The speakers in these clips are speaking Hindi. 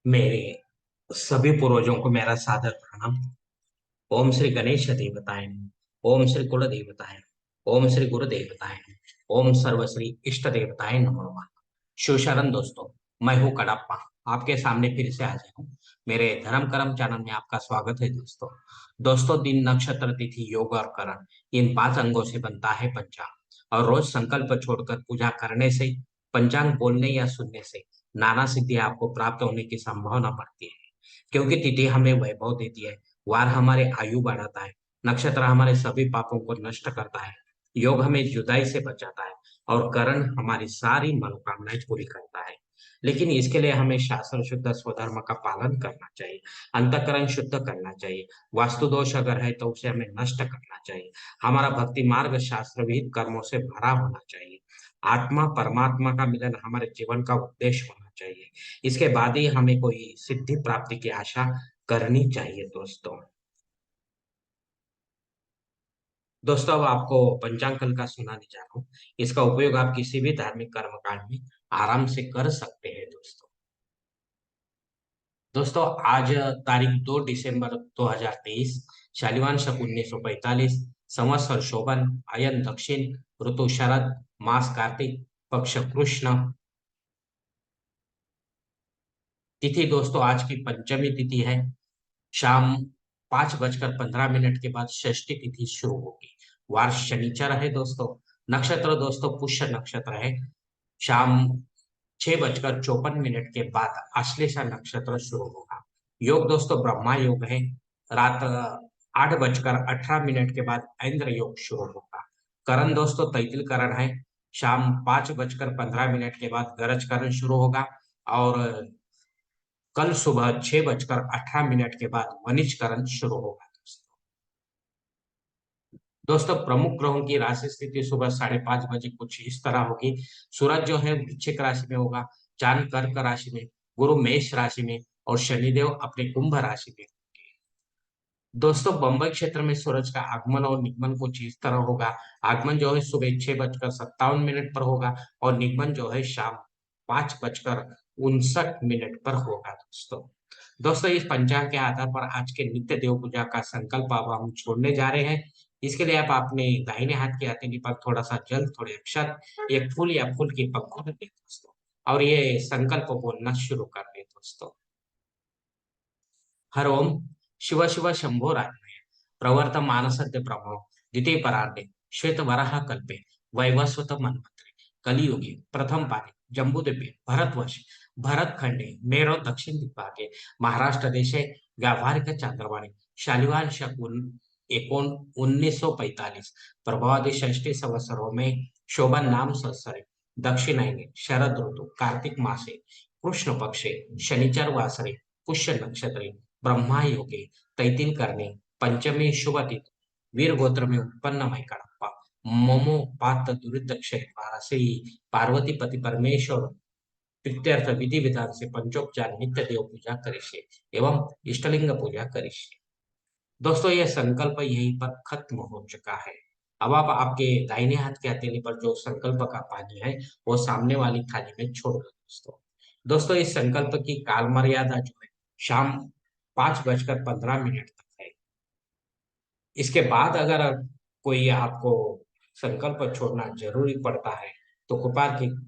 मेरे सभी पूर्वजों को मेरा सादर प्रणाम। ओम श्री गणेश देवताय नमः। ओम श्री कुल देवताय नमः। ओम श्री गुरु देवताय नमः। ओम सर्व श्री इष्ट देवताय नमः। शिवशरण दोस्तों, मैं हूँ कड़प्पा। आपके सामने फिर से हाजिर हूँ। मेरे धर्म कर्म चैनल में आपका स्वागत है दोस्तों। दोस्तों, दिन नक्षत्र तिथि योग और करण, इन 5 अंगों से बनता है पंचांग। और रोज संकल्प छोड़कर पूजा करने से, पंचांग बोलने या सुनने से नाना सिद्धि आपको प्राप्त होने की संभावना बढ़ती है। क्योंकि तिथि हमें वैभव देती है, वार हमारे आयु बढ़ाता है, नक्षत्र हमारे सभी पापों को नष्ट करता है, योग हमें जुदाई से बचाता है, और करण हमारी सारी मनोकामनाएं पूरी करता है। लेकिन इसके लिए हमें शास्त्र शुद्ध स्वधर्म का पालन करना चाहिए, अंतःकरण शुद्ध करना चाहिए। वास्तु दोष अगर है तो उसे हमें नष्ट करना चाहिए। हमारा भक्ति मार्ग शास्त्र विहित कर्मों से भरा होना चाहिए। आत्मा परमात्मा का मिलन हमारे जीवन का उद्देश्य होना चाहिए। इसके बाद ही हमें कोई सिद्धि प्राप्ति की आशा करनी चाहिए दोस्तों। दोस्तों, अब आपको पंचांग कल का सुनाने जा रहा हूँ। इसका उपयोग आप किसी भी धार्मिक कर्मकांड में आराम से कर सकते हैं दोस्तों। दोस्तों, आज तारीख 2 दिसंबर 2023, शालिवान शक 1945, संवत्सर शोभन, अयन दक्षिण, ऋतु शरद, मास कार्तिक, पक्ष कृष्ण। तिथि दोस्तों आज की पंचमी तिथि है। शाम 5:15 के बाद षष्ठी तिथि शुरू होगी। वार शनिचर है दोस्तों। नक्षत्र दोस्तों पुष्य नक्षत्र है। शाम 6:54 के बाद आश्लेषा नक्षत्र शुरू होगा। योग दोस्तों ब्रह्मा योग है। रात 8:18 के बाद ऐंद्र योग शुरू होगा। करण दोस्तों तैतिल करण है। शाम 5:15 के बाद गरज करण शुरू होगा। और कल सुबह 6:18 के बाद वनिजकरण शुरू होगा दोस्तों। दोस्तों, प्रमुख ग्रहों की राशि स्थिति सुबह 5:30 बजे कुछ इस तरह होगी। सूरज जो है वृश्चिक राशि में होगा, चांद कर्क राशि में, गुरु मेष राशि में, और शनिदेव अपने कुंभ राशि में होंगे। दोस्तों, बंबई क्षेत्र में सूरज का आगमन और निगमन कुछ इस तरह होगा। आगमन जो है सुबह 6:57 पर होगा, और निगमन जो है शाम 5:59 पर होगा दोस्तों। दोस्तों, इस पंचांग के आधार पर आज के नित्य देव पूजा का संकल्प अब हम छोड़ने जा रहे हैं। इसके लिए आप अपने दाहिने हाथ की हथेली पर थोड़ा सा जल, थोड़े अक्षत, एक फूल या फूल की पत्ती रखें दोस्तों, और ये संकल्प बोलना शुरू कर दें दोस्तों। हर ओम शिव शिव शंभो राजमय प्रवर्त मानसद्य प्रभो द्वितीय परार्धे श्वेत वराह कल्पे वैवस्वत मन्वंतरे कलियुगे प्रथम पादे जम्बूद्वीपे भरतवर्ष भरत खंडे मेरो दक्षिण दिग्भागे महाराष्ट्र देशे व्यावहारिक चांद्रवाणी शालिवान शकुन 1945 प्रभावती षष्ठी संवत्सरों में शोभन नाम संवत्सरे दक्षिणायने शरद ऋतु कार्तिक मासे कृष्ण पक्षे शनिचर वासरे पुष्य नक्षत्रे ब्रह्मा योगे तैतिल करने पंचमी शुभ तिथि वीर गोत्र में उत्पन्न मई कड़प्पा मोमो पात दुरित क्षय द्वारा से ही पार्वती पति परमेश्वर प्रीत्यर्थ विधि विधान से पंचोपचार नित्य देव पूजा करिष्ये एवं इष्टलिंग पूजा करिष्ये। दोस्तों, ये संकल्प यहीं पर खत्म हो चुका है। अब आप आपके दाहिने हाथ के हथेली पर जो संकल्प का पानी है वो सामने वाली थाली में छोड़ दो दोस्तों। दोस्तों, इस संकल्प की काल मर्यादा जो है शाम 5:15 तक है। इसके बाद अगर कोई आपको संकल्प छोड़ना जरूरी पड़ता है तो कृपा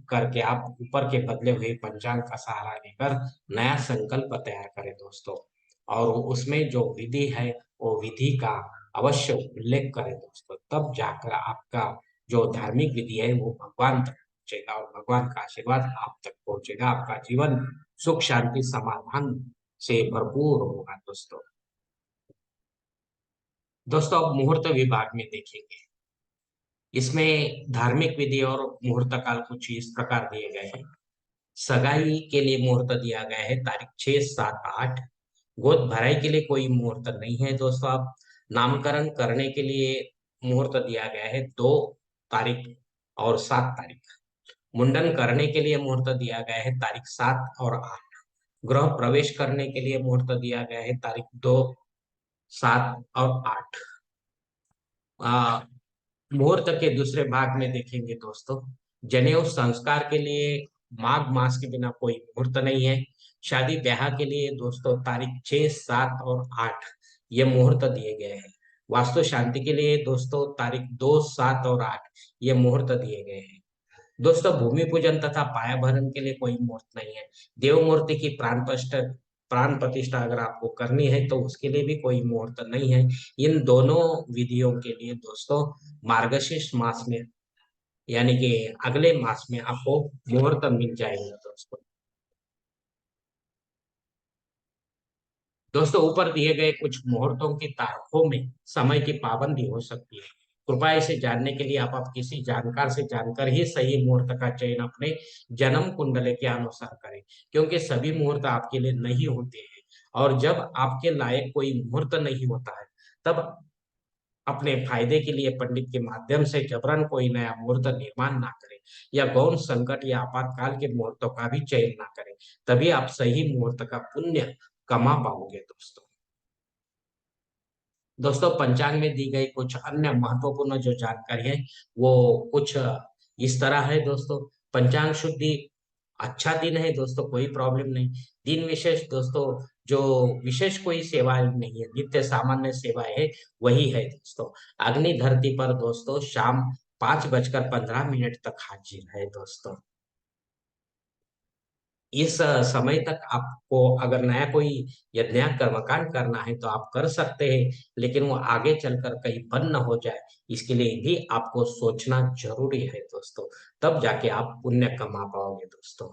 करके आप ऊपर के बदले हुए पंचांग का सहारा लेकर नया संकल्प तैयार करें दोस्तों। और उसमें जो विधि है वो विधि का अवश्य उल्लेख करें दोस्तों, तब जाकर आपका जो धार्मिक विधि है वो भगवान तक पहुंचेगा, और भगवान का आशीर्वाद आप तक पहुंचेगा। आपका जीवन सुख शांति समाधान से भरपूर होगा दोस्तों। दोस्तों, अब मुहूर्त विभाग में देखेंगे। इसमें धार्मिक विधि और मुहूर्त काल कुछ इस प्रकार दिए गए हैं। सगाई के लिए मुहूर्त दिया गया है तारीख 6, 7, 8। गोद भराई के लिए कोई मुहूर्त नहीं है दोस्तों। अब नामकरण करने के लिए मुहूर्त दिया गया है 2 तारीख और 7 तारीख। मुंडन करने के लिए मुहूर्त दिया गया है तारीख 7 और 8। गृह प्रवेश करने के लिए मुहूर्त दिया गया है तारीख 2, 7 और 8। मुहूर्त के दूसरे भाग में देखेंगे दोस्तों। जनेऊ संस्कार के लिए माघ मास के बिना कोई मुहूर्त नहीं है। शादी ब्याह के लिए दोस्तों तारीख 6, 7 और 8 ये मुहूर्त दिए गए हैं। वास्तु शांति के लिए दोस्तों तारीख 2, 7 और 8 ये मुहूर्त दिए गए हैं। दोस्तों भूमि पूजन तथा पाया भरण के लिए कोई मुहूर्त नहीं है। देव मूर्ति की प्राण प्रतिष्ठा अगर आपको करनी है तो उसके लिए भी कोई मुहूर्त नहीं है। इन दोनों विधियों के लिए दोस्तों मार्गशीर्ष मास में यानी कि अगले मास में आपको मुहूर्त मिल जाएगा दोस्तों। दोस्तों ऊपर दिए गए कुछ मुहूर्तों की तारीखों में समय की पाबंदी हो सकती है। कृपया इसे जानने के लिए आप किसी जानकार से जानकर ही सही मुहूर्त का चयन अपने जन्म कुंडली के अनुसार करें, क्योंकि सभी मुहूर्त आपके लिए नहीं होते हैं। और जब आपके लायक कोई मुहूर्त नहीं होता है, तब अपने फायदे के लिए पंडित के माध्यम से जबरन कोई नया मुहूर्त निर्माण ना करें, या गौण संकट या आपातकाल के मुहूर्तों का भी चयन ना करें। तभी आप सही मुहूर्त का पुण्य कमा पाओगे दोस्तों। दोस्तों पंचांग में दी गई कुछ अन्य महत्वपूर्ण जो जानकारी है वो कुछ इस तरह है दोस्तों। पंचांग शुद्धि अच्छा दिन है दोस्तों, कोई प्रॉब्लम नहीं। दिन विशेष दोस्तों, जो विशेष कोई सेवा नहीं है, नित्य सामान्य सेवाएं है वही है दोस्तों। अग्नि धरती पर दोस्तों शाम 5:15 तक हाजिर है दोस्तों। इस समय तक आपको अगर नया कोई यज्ञ कर्मकांड करना है तो आप कर सकते हैं, लेकिन वो आगे चलकर कहीं बंद न हो जाए, इसके लिए भी आपको सोचना जरूरी है दोस्तों। तब जाके आप पुण्य कमा पाओगे दोस्तों,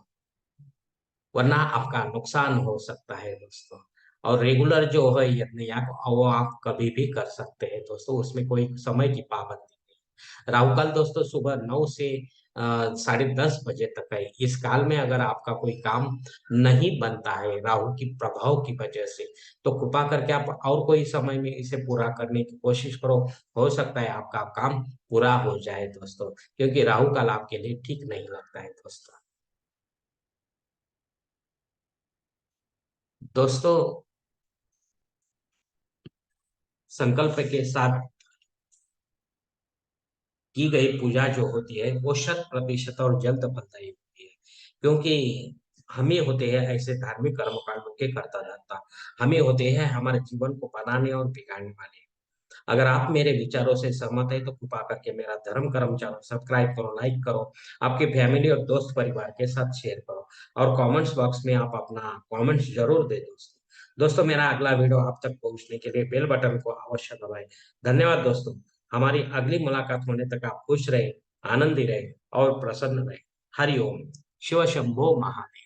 वरना आपका नुकसान हो सकता है दोस्तों। और रेगुलर जो है यज्ञ याग वो आप कभी भी कर सकते हैं दोस्तों, उसमें कोई समय की पाबंदी नहीं। राहु काल दोस्तों सुबह 9 से 10:30 बजे तक है। इस काल में अगर आपका कोई काम नहीं बनता है राहु की प्रभाव की वजह से, तो कृपा करके आप और कोई समय में इसे पूरा करने की कोशिश करो। हो सकता है आपका काम पूरा हो जाए दोस्तों, क्योंकि राहु काल आपके लिए ठीक नहीं लगता है दोस्तों। दोस्तों संकल्प के साथ की गई पूजा जो होती है वो 100% और जल्द फलदायी होती है, क्योंकि हम ही होते हैं ऐसे धार्मिक कर्मकांडों के करता धरता। हम ही होते हैं हमारे जीवन को बनाने और बिगाड़ने वाले। अगर आप मेरे विचारों से सहमत है तो कृपा करके मेरा धर्म कर्म चैनल सब्सक्राइब करो, लाइक करो, आपके फैमिली और दोस्त परिवार के साथ शेयर करो, और कमेंट्स बॉक्स में आप अपना कमेंट्स जरूर दे दोस्तों। दोस्तों मेरा अगला वीडियो आप तक पहुंचने के लिए बेल बटन को अवश्य दबाएं। धन्यवाद दोस्तों। हमारी अगली मुलाकात होने तक आप खुश रहे, आनंदी रहे और प्रसन्न रहे। हरि ओम। शिव शंभो महादेव।